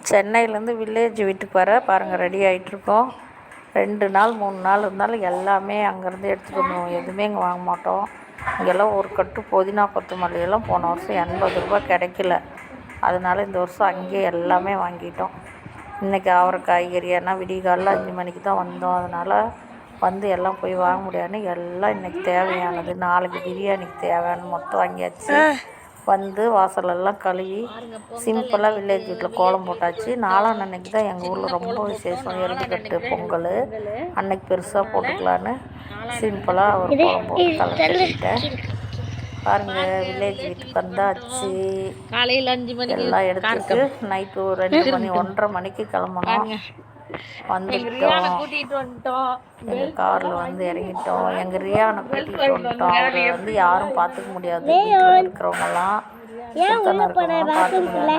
சென்னையிலேருந்து வில்லேஜ் வீட்டுக்கு வர பாருங்கள் ரெடி ஆகிட்ருக்கோம். 2 நாள் 3 நாள் இருந்தாலும் எல்லாமே அங்கேருந்து எடுத்துகிட்டு வந்துடுவோம். எதுவுமே இங்கே வாங்க மாட்டோம். இங்கெல்லாம் ஒரு கட்டு புதினா கொத்தமல்லியெல்லாம் போன வருஷம் 80 ரூபா கிடைக்கல. அதனால இந்த வருஷம் அங்கேயே எல்லாமே வாங்கிட்டோம். இன்றைக்கி காய்கறி ஏன்னா விடிய காலையில் 5 மணிக்கு தான் வந்தோம். அதனால் வந்து எல்லாம் போய் வாங்க முடியாதுன்னு எல்லாம் இன்றைக்கி தேவையானது, நாளைக்கு பிரியாணிக்கு தேவையானது மொத்தம் வாங்கியாச்சு. வந்து வாசலெல்லாம் கழுவி சிம்பிளாக வில்லேஜ் வீட்டில் கோலம் போட்டாச்சு. நாலாம் அன்னைக்கு தான் எங்கள் ஊரில் ரொம்ப விசேஷம், எருதுக்கட்டு பொங்கல். அன்னைக்கு பெருசாக போட்டுக்கலான்னு சிம்பிளாக ஒரு கோலம் போட்டு கலர் கட்டிட்டேன். பாருங்கள் வில்லேஜ் வீட்டுக்கு வந்தாச்சு. காலையில் 5 மணி எல்லாம் எடுத்துட்டு நைட்டு 2 மணி 1:30 மணிக்கு கிளம்பணும். வந்துட்டோம். எங்கள் காரில் வந்து இறங்கிட்டோம். எங்கள் ரியானை கூட்டிகிட்டு வந்துட்டோம். அவரை வந்து யாரும் பார்த்துக்க முடியாது, வீட்டில் இருக்கிறவங்கலாம் பார்த்துக்க முடியாது.